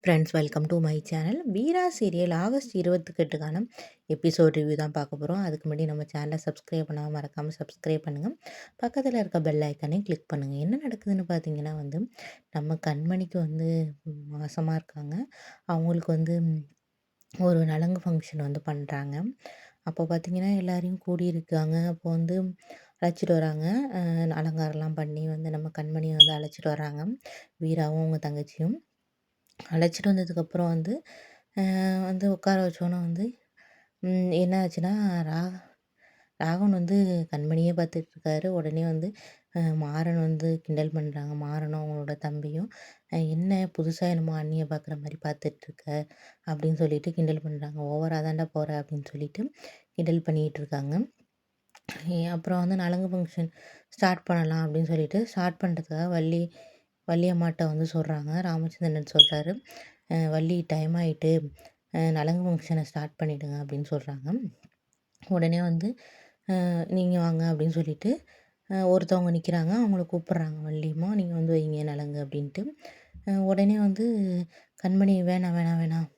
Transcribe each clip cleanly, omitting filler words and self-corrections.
Friends, welcome to my channel. Veera serial August 28க்கான episode review தான் பார்க்க போகிறோம். அதுக்கு முன்னாடி நம்ம சேனலை சப்ஸ்கிரைப் பண்ணாமல் மறக்காமல் சப்ஸ்கிரைப் பண்ணுங்கள். பக்கத்தில் இருக்க பெல் ஐக்கானே கிளிக் பண்ணுங்கள். என்ன நடக்குதுன்னு பார்த்தீங்கன்னா நம்ம கண்மணிக்கு மாசமாக இருக்காங்க. அவங்களுக்கு ஒரு நலங்கு ஃபங்க்ஷன் பண்ணுறாங்க. அப்போ பார்த்தீங்கன்னா எல்லாரையும் கூடியிருக்காங்க. அப்போ அழைச்சிட்டு வராங்க. அலங்காரம்லாம் பண்ணி நம்ம கண்மணியை அழைச்சிட்டு வராங்க. வீராவும் அவங்க தங்கச்சியும் அழைச்சிட்டு வந்ததுக்கப்புறம் அ உட்கார வச்சோன்னே என்ன ஆச்சுன்னா, ராகவன் கண்மணியே பார்த்துட்ருக்காரு. உடனே மாறன் கிண்டல் பண்ணுறாங்க. மாறனும் அவங்களோட தம்பியும், "என்ன புதுசா என்னமோ அண்ணிய பார்க்குற மாரி பார்த்துட்ருக்க" அப்படின்னு சொல்லிட்டு கிண்டல் பண்ணுறாங்க. "ஓவரா தான்டா போற" அப்படின்னு சொல்லிட்டு கிண்டல் பண்ணிகிட்ருக்காங்க. அப்புறம் நலங்கு ஃபங்க்ஷன் ஸ்டார்ட் பண்ணலாம் அப்படின்னு சொல்லிட்டு ஸ்டார்ட் பண்ணுறதுக்காக வள்ளி அம்மாட்ட சொல்கிறாங்க. ராமச்சந்திரன் சொல்கிறாரு, "வள்ளி டைம் ஆயிட்டு, நலங்கு ஃபங்க்ஷனை ஸ்டார்ட் பண்ணிவிடுங்க" அப்படின்னு சொல்கிறாங்க. உடனே "நீங்கள் வாங்க" அப்படின்னு சொல்லிட்டு ஒருத்தவங்க நிற்கிறாங்க. அவங்கள கூப்பிட்றாங்க. "வள்ளியம்மா, நீங்கள் வைங்க நலங்கு" அப்படின்ட்டு. உடனே கண்மணி, "வேணாம் வேணாம் வேணாம்,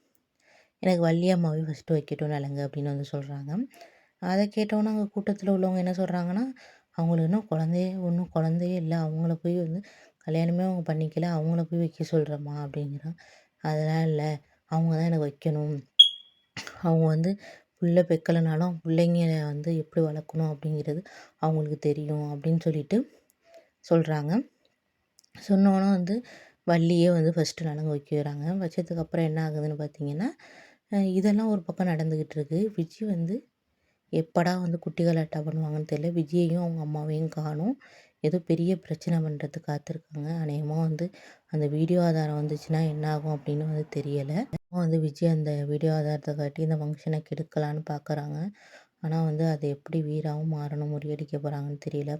எனக்கு வள்ளி அம்மாவே ஃபஸ்ட்டு வைக்கட்டும் நலங்கு" அப்படின்னு சொல்கிறாங்க. அதை கேட்டோன்னே அங்கே கூட்டத்தில் உள்ளவங்க என்ன சொல்கிறாங்கன்னா, அவங்களுக்கு ஒன்றும் குழந்தையே இல்லை, அவங்கள போய் கல்யாணமே அவங்க பண்ணிக்கல, அவங்கள போய் வைக்க சொல்கிறேம்மா அப்படிங்கிறான். "அதெல்லாம் இல்லை, அவங்க தான் எனக்கு வைக்கணும். அவங்க புள்ள பெக்கலைனாலும் பிள்ளைங்கள எப்படி வளர்க்கணும் அப்படிங்கிறது அவங்களுக்கு தெரியும்" அப்படின்னு சொல்லிட்டு சொல்கிறாங்க. சொன்னோன்னே வள்ளியே ஃபஸ்ட்டு நலங்கு வைக்கிறாங்க. வச்சதுக்கப்புறம் என்ன ஆகுதுன்னு பார்த்தீங்கன்னா, இதெல்லாம் ஒரு பக்கம் நடந்துக்கிட்டு இருக்கு. விஜி எப்படா குட்டி கலாட்டா பண்ணுவாங்கன்னு தெரியல. விஜயையும் அவங்க அம்மாவையும் காணோம். ஏதோ பெரிய பிரச்சனை பண்ணுறதுக்கு காத்திருக்காங்க. அநேகமாக அந்த வீடியோ ஆதாரம் வந்துச்சுன்னா என்ன ஆகும் அப்படின்னு தெரியலை. விஜய் அந்த வீடியோ ஆதாரத்தை காட்டி இந்த ஃபங்க்ஷனை கெடுக்கலான்னு பார்க்குறாங்க. ஆனால் அதை எப்படி வீராவும் மாறனும் முறியடிக்க போகிறாங்கன்னு தெரியல.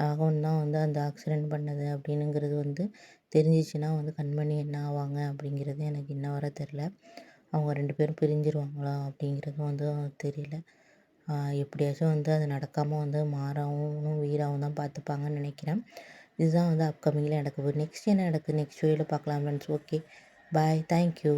ராகவன் தான் அந்த ஆக்சிடெண்ட் பண்ணது அப்படின்னுங்கிறது தெரிஞ்சிச்சுன்னா கண்மணி என்ன ஆவாங்க அப்படிங்கிறது எனக்கு இன்ன வரை தெரில. அவங்க 2 பேரும் பிரிஞ்சிருவாங்களா அப்படிங்கிறதும் தெரியல. எப்படியாச்சும் அது நடக்காமல் மாறாவும் வீராவும் தான் பார்த்துப்பாங்கன்னு நினைக்கிறேன். இதுதான் அப்கமிங்கில் நடக்க போகுது. நெக்ஸ்ட் என்ன நடக்குது நெக்ஸ்ட் வீடியோவில் பார்க்கலாம் ஃப்ரெண்ட்ஸ். ஓகே, பாய், தேங்க்யூ.